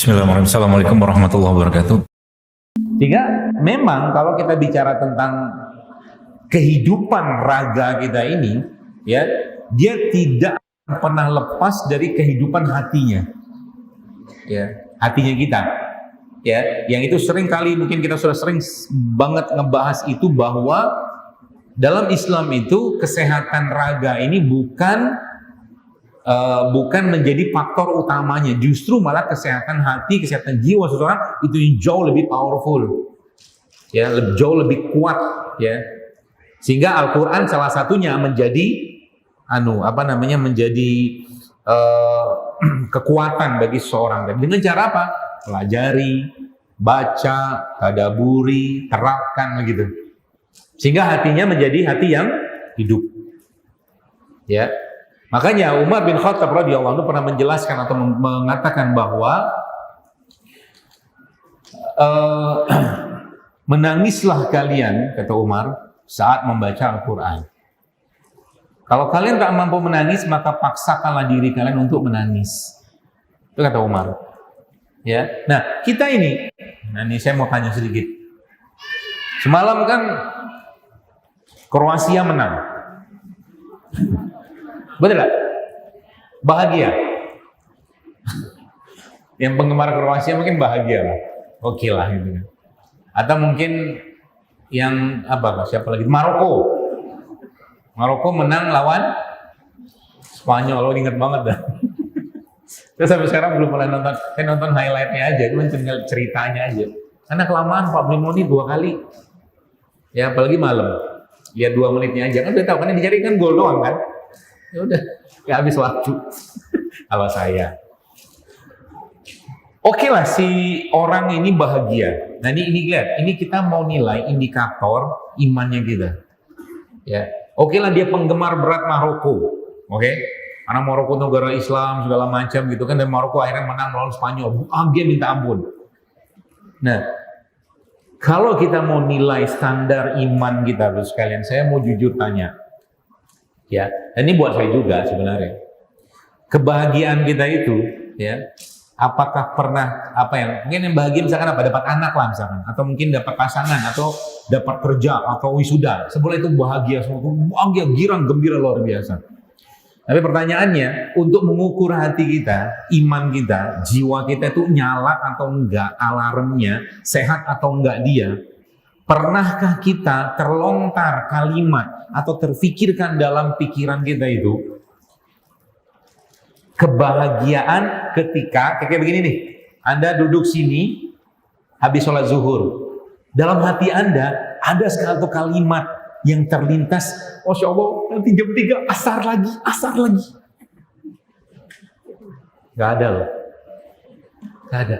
Bismillahirrahmanirrahim. Assalamualaikum warahmatullahi wabarakatuh. Sehingga memang kalau kita bicara tentang kehidupan raga kita ini, ya, dia tidak pernah lepas dari kehidupan hatinya, ya, hatinya kita, ya, yang itu sering kali mungkin kita sudah sering banget ngebahas itu, bahwa dalam Islam itu kesehatan raga ini bukan menjadi faktor utamanya, justru malah kesehatan hati, kesehatan jiwa seseorang itu yang jauh lebih powerful, ya, jauh lebih kuat, ya. Sehingga Al-Quran salah satunya menjadi menjadi kekuatan bagi seseorang. Dan dengan cara apa? Pelajari, baca, tadaburi, terapkan begitu. Sehingga hatinya menjadi hati yang hidup. Ya. Makanya Umar bin Khattab radhiyallahu anhu pernah menjelaskan atau mengatakan bahwa menangislah kalian, kata Umar, saat membaca Al-Quran. Kalau kalian tak mampu menangis, maka paksakanlah diri kalian untuk menangis. Itu kata Umar. Ya. Nah, kita ini saya mau tanya sedikit. Semalam kan Kroasia menang. Betul gak? Bahagia. Yang penggemar Kroasia mungkin bahagia lah. Oke lah gitu kan. Atau mungkin yang siapa lagi? Maroko menang lawan Spanyol. Lo inget banget dah. Terus sampai sekarang belum pernah nonton. Saya nonton highlightnya aja, cuma tinggal ceritanya aja. Karena kelamaan 45 menit 2 kali. Ya apalagi malam. Lihat 2 menitnya aja. Kan udah tahu kan yang dicari kan gol doang kan. Ya udah, nggak habis waktu. Kalau saya, oke lah si orang ini bahagia. Nah ini lihat, ini kita mau nilai indikator imannya kita. Ya, oke lah dia penggemar berat Maroko, oke? Karena Maroko negara Islam segala macam gitu kan, dan Maroko akhirnya menang melawan Spanyol. Bahagia minta ampun. Nah, kalau kita mau nilai standar iman kita, terus sekalian, saya mau jujur tanya. Ya, dan ini buat saya juga sebenarnya. Kebahagiaan kita itu, ya, apakah pernah mungkin yang bahagia misalkan dapat anak lah misalkan, atau mungkin dapat pasangan, atau dapat kerja, atau wisuda. Sebenarnya itu bahagia semua, bahagia, girang, gembira luar biasa. Tapi pertanyaannya, untuk mengukur hati kita, iman kita, jiwa kita itu nyala atau enggak alarmnya, sehat atau enggak dia. Pernahkah kita terlontar kalimat atau terfikirkan dalam pikiran kita itu kebahagiaan ketika kayak begini nih, Anda duduk sini habis sholat zuhur, dalam hati Anda ada satu kalimat yang terlintas, Masya Allah, nanti jam 3 asar lagi. Gak ada loh, gak ada.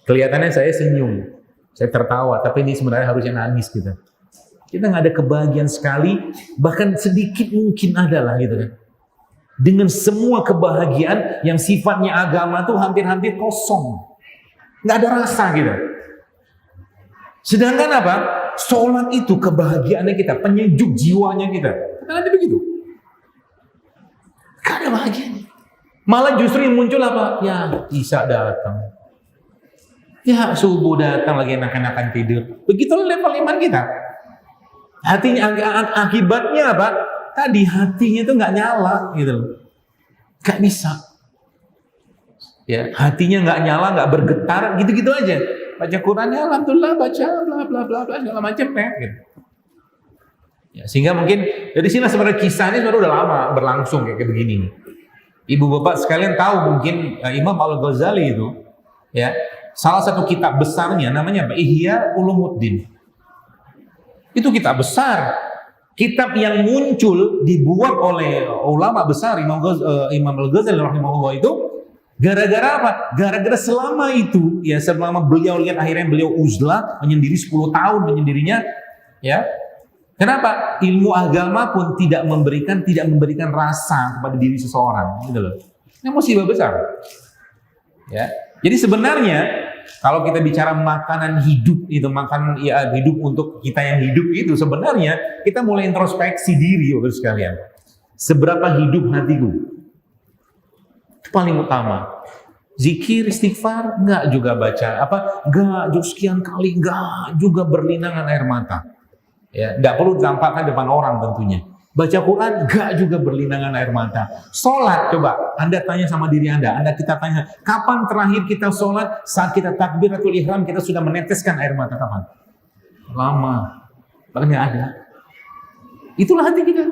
Kelihatannya saya senyum, saya tertawa, tapi ini sebenarnya harusnya nangis kita. Kita nggak ada kebahagiaan sekali, bahkan sedikit mungkin ada lah gitu kan. Dengan semua kebahagiaan yang sifatnya agama tuh hampir-hampir kosong, nggak ada rasa gitu. Sedangkan apa? Sholat itu kebahagiaannya kita, penyejuk jiwanya kita. Karena ada begitu. Gak ada bahagianya. Malah justru yang muncul apa? Ya, Isya datang. Ya subuh datang lagi enak-enakan tidur. Begitulah level iman kita. Hatinya akibatnya apa? Tadi hatinya itu nggak nyala gitu loh. Nggak bisa. Ya, hatinya nggak nyala, nggak bergetar, gitu-gitu aja. Baca Qurannya alhamdulillah, baca bla bla bla bla segala macam gitu. Ya, sehingga mungkin dari sini sebenarnya kisahnya sebenarnya udah lama berlangsung kayak begini. Ibu bapak sekalian tahu mungkin Imam Al-Ghazali itu, ya. Salah satu kitab besarnya namanya Ihya Ulumuddin. Itu kitab besar. Kitab yang muncul dibuat oleh ulama besar Imam Al-Ghazali rahimahullah itu gara-gara apa? Gara-gara selama itu, ya selama beliau lihat akhirnya beliau uzlah menyendiri 10 tahun menyendirinya, ya. Kenapa? Ilmu agama pun tidak memberikan rasa kepada diri seseorang, gitu loh. Ini musibah besar. Ya. Jadi sebenarnya kalau kita bicara makanan hidup itu, makanan ya hidup untuk kita yang hidup itu, sebenarnya kita mulai introspeksi diri, Bapak sekalian. Seberapa hidup hatiku? Itu paling utama. Zikir, istighfar, enggak juga baca enggak juga sekian kali, enggak juga berlinangan air mata. Ya, enggak perlu ditampakkan depan orang tentunya. Baca Quran, enggak juga berlinangan air mata. Sholat, coba Anda tanya sama diri Anda kita tanya, kapan terakhir kita sholat? Saat kita takbiratul ihram, kita sudah meneteskan air mata, kapan? Lama, bahkan nggak ada. Itulah hati kita.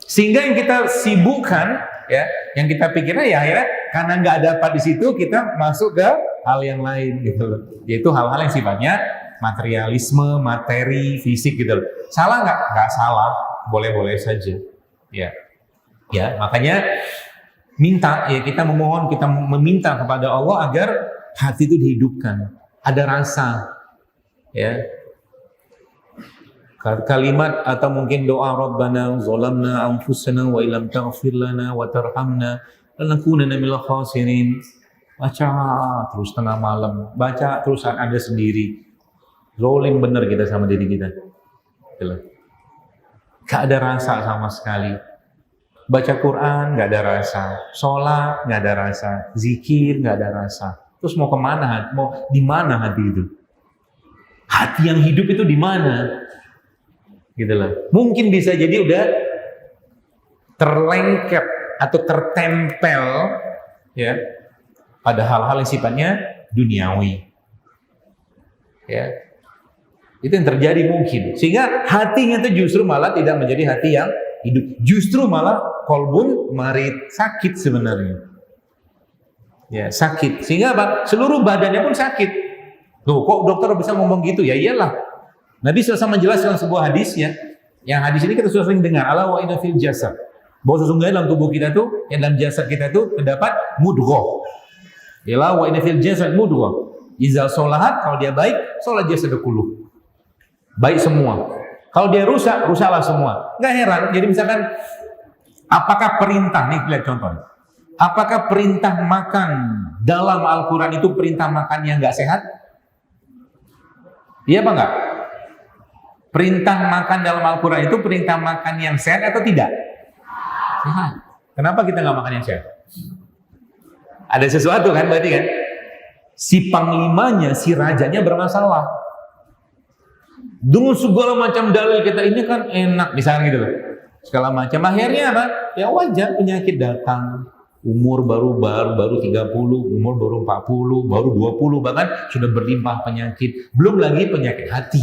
Sehingga yang kita sibukkan, ya, yang kita pikirnya ya karena nggak dapat di situ, kita masuk ke hal yang lain gitu loh. Yaitu hal-hal yang sifatnya materialisme, materi, fisik gitu loh. Salah nggak? Nggak salah, boleh-boleh saja. Ya, ya makanya kita memohon, kita meminta kepada Allah agar hati itu dihidupkan, ada rasa, ya. Kalimat atau mungkin doa Rabbana zalamna anfusana wa illam taghfir lana wa tarhamna lanakunanna minal khasirin. Baca terus tengah malam, baca terus saat Anda sendiri. Zolim bener kita sama diri kita. Gak ada rasa sama sekali. Baca Quran gak ada rasa, sholat gak ada rasa, zikir gak ada rasa. Terus mau kemana? Mau di mana hati itu? Hati yang hidup itu di mana? Gitu loh. Mungkin bisa jadi udah terlengket atau tertempel, ya, pada hal-hal yang sifatnya duniawi. Ya. Itu yang terjadi mungkin. Sehingga hatinya itu justru malah tidak menjadi hati yang hidup. Justru malah kolbun marid, sakit sebenarnya. Ya, sakit. Sehingga apa? Seluruh badannya pun sakit. Loh, kok dokter bisa ngomong gitu? Ya iyalah. Nabi SAW menjelaskan sebuah hadis, ya. Yang hadis ini kita sudah sering dengar. Ala wa inna fil jasad. Bahwa sesungguhnya dalam tubuh kita tuh, dalam jasad kita tuh terdapat mudghah. Ala wa inna fil jasad mudghah. Iza sholahat, kalau dia baik, sholat jasad kulluh. Baik semua. Kalau dia rusak, rusaklah semua. Nggak heran. Jadi misalkan, apakah perintah, nih lihat contoh. Apakah perintah makan dalam Al-Quran itu perintah makan yang nggak sehat? Iya apa enggak? Perintah makan dalam Al-Quran itu perintah makan yang sehat atau tidak? Sehat. Kenapa kita nggak makan yang sehat? Ada sesuatu kan berarti kan? Si panglimanya, si rajanya bermasalah. Dengan segala macam dalil kita ini kan enak, misalnya gitu loh. Segala macam, akhirnya apa? Ya wajar penyakit datang. Umur baru 30, umur baru 40, baru 20, bahkan sudah berlimpah penyakit. Belum lagi penyakit hati.